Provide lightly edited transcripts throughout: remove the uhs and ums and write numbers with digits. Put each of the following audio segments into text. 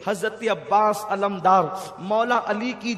حضرت عباس علمدار مولا علی کی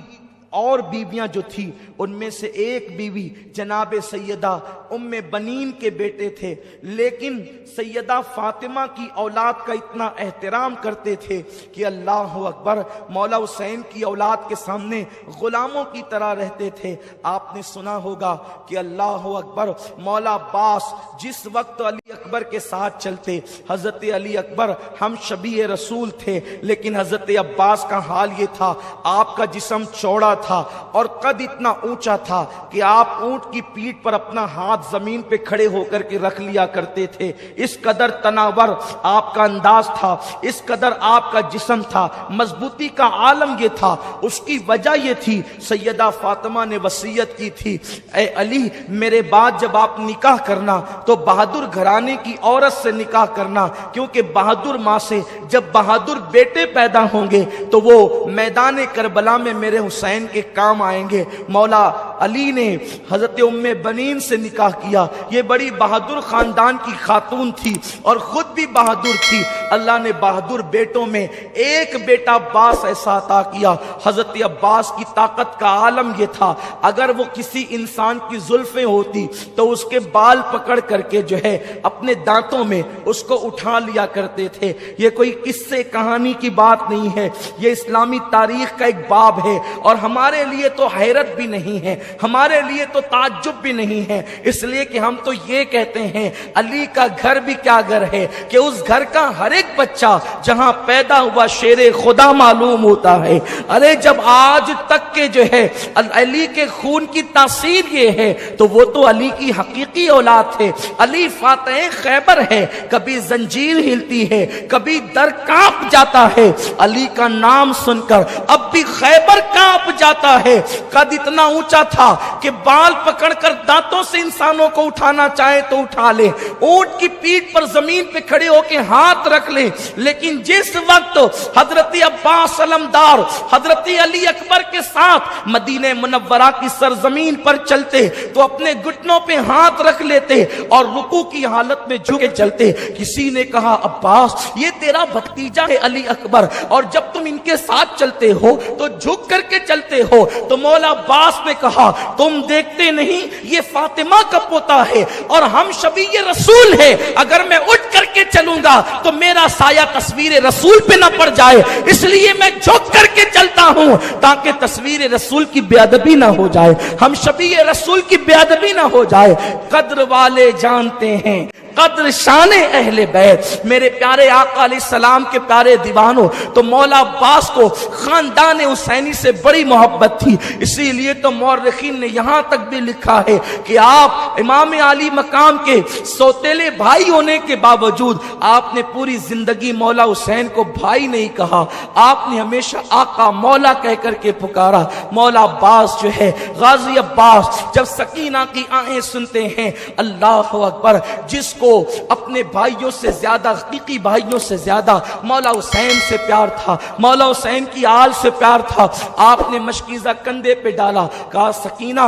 اور بیویاں جو تھی ان میں سے ایک بیوی جناب سیدہ ام بنین کے بیٹے تھے، لیکن سیدہ فاطمہ کی اولاد کا اتنا احترام کرتے تھے کہ اللہ اکبر، مولا حسین کی اولاد کے سامنے غلاموں کی طرح رہتے تھے۔ آپ نے سنا ہوگا کہ اللہ اکبر، مولا عباس جس وقت علی اکبر کے ساتھ چلتے، حضرت علی اکبر ہم شبیہ رسول تھے، لیکن حضرت عباس کا حال یہ تھا، آپ کا جسم چوڑا تھا اور قد اتنا اونچا تھا کہ آپ اونٹ کی پیٹھ پر اپنا ہاتھ زمین پہ کھڑے ہو کر کے رکھ لیا کرتے تھے۔ اس قدر تناور آپ کا انداز تھا، اس قدر آپ کا جسم تھا، مضبوطی کا عالم یہ تھا۔ اس کی وجہ یہ تھی، سیدہ فاطمہ نے وصیت کی تھی، اے علی میرے بعد جب آپ نکاح کرنا تو بہادر گھرانے کی عورت سے نکاح کرنا، کیونکہ بہادر ماں سے جب بہادر بیٹے پیدا ہوں گے تو وہ میدان کربلا میں میرے حسین کے کام آئیں گے۔ مولا علی نے حضرت ام بنین سے نکاح کیا، یہ بڑی بہادر خاندان کی خاتون تھی اور خود بھی بہادر تھی۔ اللہ نے بہادر بیٹوں میں ایک بیٹا عباس ایسا عطا کیا۔ حضرت عباس کی طاقت کا عالم یہ تھا، اگر وہ کسی انسان کی زلفیں ہوتی تو اس کے بال پکڑ کر کے جو ہے اپنے دانتوں میں اس کو اٹھا لیا کرتے تھے۔ یہ کوئی قصے کہانی کی بات نہیں ہے، یہ اسلامی تاریخ کا ایک باب ہے، اور ہمارے لیے تو حیرت بھی نہیں ہے، ہمارے لیے تو تعجب بھی نہیں ہے، اس لیے کہ ہم تو یہ کہتے ہیں علی کا گھر بھی کیا گھر ہے کہ اس گھر کا ہر ایک بچہ جہاں پیدا ہوا شیر خدا معلوم ہوتا ہے۔ ارے جب آج تک کے جو ہے علی کے خون کی تاثیر یہ ہے تو وہ تو علی کی حقیقی اولاد تھے۔ علی فاتح خیبر ہے، کبھی زنجیر ہلتی ہے، کبھی در کانپ جاتا ہے علی کا نام سن کر، اب بھی خیبر کانپ جاتا ہے۔ قد اتنا اونچا تھا کہ بال پکڑ کر دانتوں سے انسانوں کو اٹھانا چاہے تو اٹھا لے، اونٹ کی پیٹھ پر زمین پہ کھڑے ہو کے ہاتھ رکھ لے۔ لیکن جس وقت حضرت عباس علمدار حضرت علی اکبر کے ساتھ مدینہ منورہ کی سرزمین پر چلتے تو اپنے گھٹنوں پہ ہاتھ رکھ لیتے اور رکوع کی حالت میں جھکے چلتے۔ کسی نے کہا عباس یہ تیرا بھتیجا ہے علی اکبر، اور جب تم ان کے ساتھ چلتے ہو تو جھک کر کے چلتے ہو۔ تو مولا عباس نے کہا تم دیکھتے نہیں یہ فاطمہ کا پوتا ہے اور ہم شبیہ رسول ہے، اگر میں اٹھ کر کے چلوں گا تو میرا سایہ تصویر رسول پہ نہ پڑ جائے، اس لیے میں جھک کر کے چلتا ہوں تاکہ تصویر رسول کی بے ادبی نہ ہو جائے، ہم شبیہ رسول کی بے ادبی نہ ہو جائے۔ قدر والے جانتے ہیں قدر شان اہل بیت، میرے پیارے آقا علیہ السلام کے پیارے دیوانوں، تو مولا عباس کو خاندان حسینی سے بڑی محبت تھی، اسی لیے تو مورخین نے یہاں تک بھی لکھا ہے کہ آپ امام علی مقام کے سوتیلے بھائی ہونے کے باوجود آپ نے پوری زندگی مولا حسین کو بھائی نہیں کہا، آپ نے ہمیشہ آقا مولا کہہ کر کے پکارا۔ مولا عباس جو ہے غازی عباس جب سکینہ کی آہیں سنتے ہیں، اللہ اکبر، جس کو اپنے بھائیوں سے زیادہ، حقیقی بھائیوں سے زیادہ مولا حسین سے پیار تھا، مولا حسین کی آل سے پیار تھا، آپ نے مشکیزہ کندھے پہ ڈالا، کہا سکینہ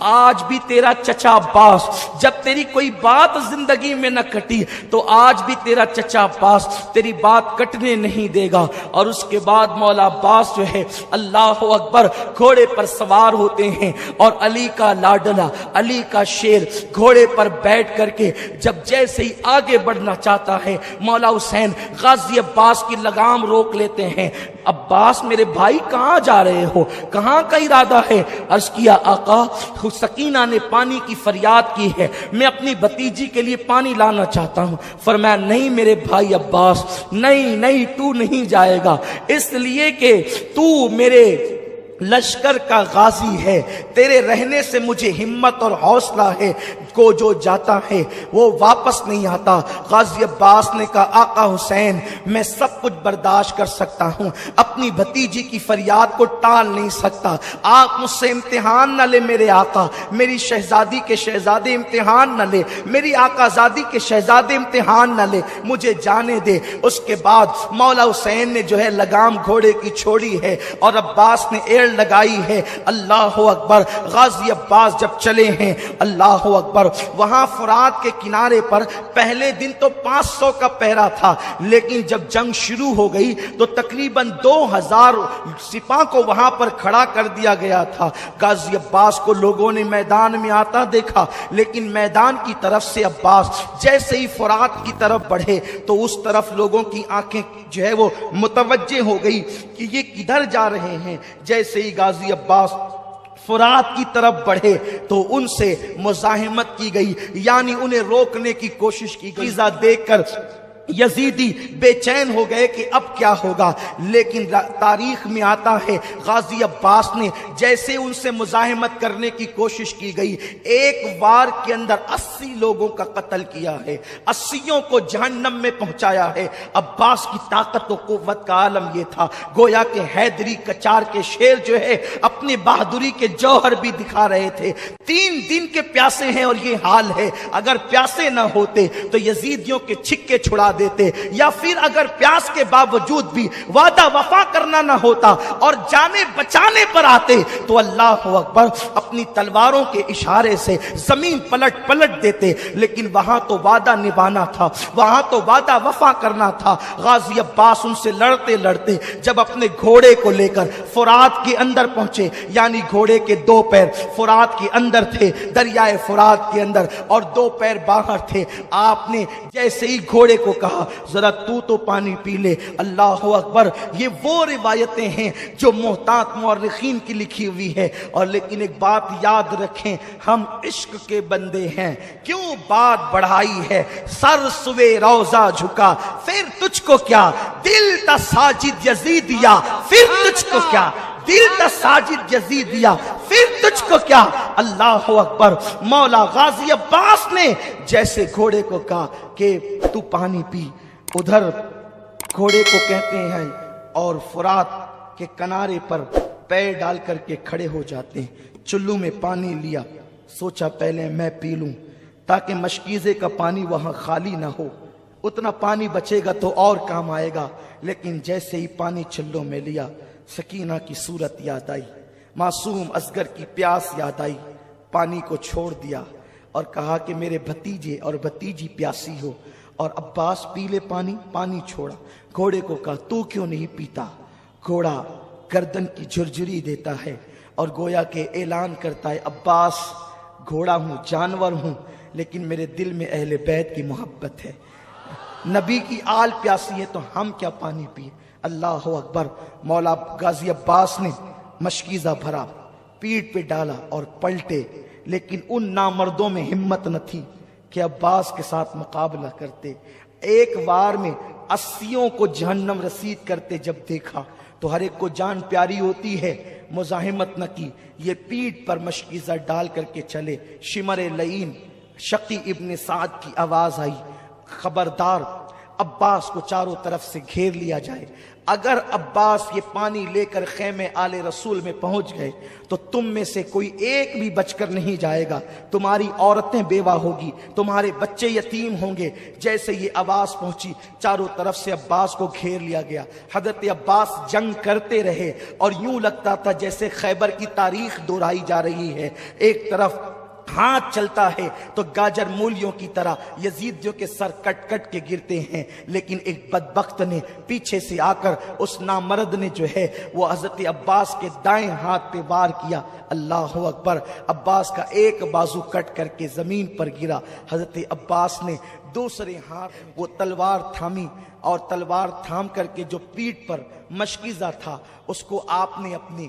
آج بھی تیرا چچا عباس، جب تیری کوئی بات زندگی میں نہ کٹی تو آج بھی تیرا چچا عباس تیری بات کٹنے نہیں دے گا۔ اور اس کے بعد مولا عباس جو ہے اللہ اکبر گھوڑے پر سوار ہوتے ہیں، اور علی کا لاڈلا، علی کا شیر گھوڑے پر بیٹھ کر کے جب جیسے ہی آگے بڑھنا چاہتا ہے، مولا حسین غازی عباس کی لگام روک لیتے ہیں۔ عباس میرے بھائی کہاں جا رہے ہو، کہاں کا ارادہ ہے؟ عرض کیا آقا سکینہ نے پانی کی فریاد کی ہے، میں اپنی بھتیجی کے لیے پانی لانا چاہتا ہوں۔ فرمایا نہیں میرے بھائی عباس، نہیں تو نہیں جائے گا، اس لیے کہ تو میرے لشکر کا غازی ہے، تیرے رہنے سے مجھے ہمت اور حوصلہ ہے، کو جو جاتا ہے وہ واپس نہیں آتا۔ غازی عباس نے کہا آقا حسین میں سب کچھ برداشت کر سکتا ہوں، اپنی بھتیجی کی فریاد کو ٹال نہیں سکتا، آپ مجھ سے امتحان نہ لے میرے آقا، میری شہزادی کے شہزادے امتحان نہ لے، میری آقا زادی کے شہزادے امتحان نہ لے، مجھے جانے دے۔ اس کے بعد مولا حسین نے جو ہے لگام گھوڑے کی چھوڑی ہے اور عباس نے ایڑ ایڑ لگائی ہے۔ اللہ اکبر۔ غازی عباس جب چلے ہیں، اللہ اکبر، وہاں فرات کے کنارے پر پہلے دن تو 500 کا پہرا تھا، لیکن جب جنگ شروع ہو گئی تو تقریباً 2000 سپاہ کو وہاں پر کھڑا کر دیا گیا تھا۔ غازی عباس کو لوگوں نے میدان میں آتا دیکھا، لیکن میدان کی طرف سے عباس جیسے ہی فرات کی طرف بڑھے تو اس طرف لوگوں کی آنکھیں جو ہے وہ متوجہ ہو گئی کہ یہ کدھر جا رہے ہیں۔ جیسے ہی غازی عباس فرات کی طرف بڑھے تو ان سے مزاحمت کی گئی، یعنی انہیں روکنے کی کوشش کی گئی۔ دیکھ کر یزیدی بے چین ہو گئے کہ اب کیا ہوگا، لیکن تاریخ میں آتا ہے غازی عباس نے جیسے ان سے مزاحمت کرنے کی کوشش کی گئی، ایک وار کے اندر 80 لوگوں کا قتل کیا ہے، 80 کو جہنم میں پہنچایا ہے۔ عباس کی طاقت و قوت کا عالم یہ تھا، گویا کہ حیدری کچار کے شیر جو ہے اپنی بہادری کے جوہر بھی دکھا رہے تھے۔ 3 دن کے پیاسے ہیں اور یہ حال ہے، اگر پیاسے نہ ہوتے تو یزیدیوں کے چھکے چھڑا دیتے، یا پھر اگر پیاس کے باوجود بھی وعدہ وفا کرنا نہ ہوتا اور جانے بچانے پر آتے تو اللہ اکبر اپنی تلواروں کے اشارے سے زمین پلٹ دیتے، لیکن وہاں تو وعدہ نبھانا تھا، وہاں تو وعدہ وفا کرنا تھا۔ غازی عباس ان سے لڑتے جب اپنے گھوڑے کو لے کر فرات کے اندر پہنچے، یعنی گھوڑے کے 2 پیر فرات کے اندر تھے، دریائے فرات کے اندر، اور 2 پیر باہر تھے، آپ نے جیسے ہی گھوڑے کو کہا ذرا تو پانی پی لے۔ اللہ اکبر، یہ وہ روایتیں ہیں جو محتاط مورخین کی لکھی ہوئی ہے، اور لیکن ایک بات یاد رکھیں، ہم عشق کے بندے ہیں، کیوں بات بڑھائی ہے، سر سوے روضہ جھکا پھر تجھ کو کیا، دل تا ساجد یزیدیا پھر تجھ کو کیا، دل تا ساجد یزیدیا پھر تجھ کو کیا۔ اللہ اکبر۔ مولا غازی عباس نے جیسے گھوڑے کو کہا کہ تو پانی پی، ادھر گھوڑے کو کہتے ہیں اور فرات کے کنارے پر پیر ڈال کر کے کھڑے ہو جاتے ہیں۔ چلو میں پانی لیا، سوچا پہلے میں پی لوں تاکہ مشکیزے کا پانی وہاں خالی نہ ہو، اتنا پانی بچے گا تو اور کام آئے گا۔ لیکن جیسے ہی پانی چلو میں لیا، سکینہ کی صورت یاد آئی، معصوم اصغر کی پیاس یاد آئی، پانی کو چھوڑ دیا اور کہا کہ میرے بھتیجے اور بھتیجی پیاسی ہو، اور عباس پی لے پانی، پانی چھوڑا۔ گھوڑے کو کہا تو کیوں نہیں پیتا؟ گھوڑا گردن کی جھرجھری دیتا ہے اور گویا کہ اعلان کرتا ہے عباس گھوڑا ہوں، جانور ہوں، لیکن میرے دل میں اہل بیت کی محبت ہے، نبی کی آل پیاسی ہے تو ہم کیا پانی پیے۔ اللہ اکبر۔ مولا غازی عباس نے مشکیزہ بھرا، پیٹ پہ ڈالا اور پلٹے، لیکن ان نامردوں میں ہمت نہ تھی کہ عباس کے ساتھ مقابلہ کرتے۔ ایک وار میں 80 کو جہنم رسید کرتے جب دیکھا تو ہر ایک کو جان پیاری ہوتی ہے، مزاحمت نہ کی، یہ پیٹ پر مشکیزہ ڈال کر کے چلے۔ شمر لعین شقی ابن سعد کی آواز آئی، خبردار عباس کو چاروں طرف سے گھیر لیا جائے، اگر عباس یہ پانی لے کر خیمے آل رسول میں پہنچ گئے تو تم میں سے کوئی ایک بھی بچ کر نہیں جائے گا، تمہاری عورتیں بیوہ ہوگی، تمہارے بچے یتیم ہوں گے۔ جیسے یہ آواز پہنچی چاروں طرف سے عباس کو گھیر لیا گیا۔ حضرت عباس جنگ کرتے رہے اور یوں لگتا تھا جیسے خیبر کی تاریخ دہرائی جا رہی ہے، ایک طرف ہاتھ چلتا ہے تو گاجر مولیوں کی طرح یزیدیوں کے سر کٹ کٹ کے گرتے ہیں، لیکن ایک بدبخت نے پیچھے سے آ کر اس نامرد نے جو ہے وہ حضرت عباس کے دائیں ہاتھ پہ وار کیا۔ اللہ اکبر۔ عباس کا ایک بازو کٹ کر کے زمین پر گرا۔ حضرت عباس نے دوسرے ہاتھ وہ تلوار تھامی اور تلوار تھام کر کے جو پیٹھ پر مشکیزہ تھا اس کو آپ نے اپنی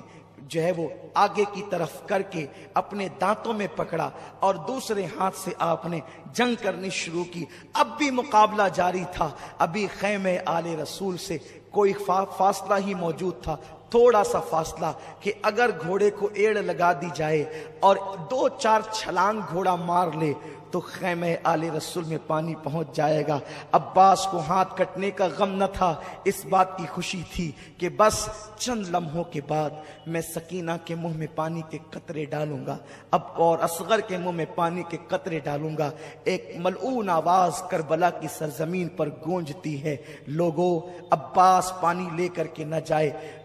جو ہے وہ آگے کی طرف کر کے اپنے دانتوں میں پکڑا اور دوسرے ہاتھ سے آپ نے جنگ کرنی شروع کی۔ اب بھی مقابلہ جاری تھا، ابھی خیمے آل رسول سے کوئی فاصلہ ہی موجود تھا، تھوڑا سا فاصلہ کہ اگر گھوڑے کو ایڑ لگا دی جائے اور 2-4 چھلانگ گھوڑا مار لے تو خیمہ آل رسول میں پانی پہنچ جائے گا۔ عباس کو ہاتھ کٹنے کا غم نہ تھا، اس بات کی خوشی تھی کہ بس چند لمحوں کے بعد میں سکینہ کے منہ میں پانی کے قطرے ڈالوں گا، اب اور اصغر کے منہ میں پانی کے قطرے ڈالوں گا۔ ایک ملعون آواز کربلا کی سرزمین پر گونجتی ہے، لوگو عباس پانی لے کر کے نہ جائے،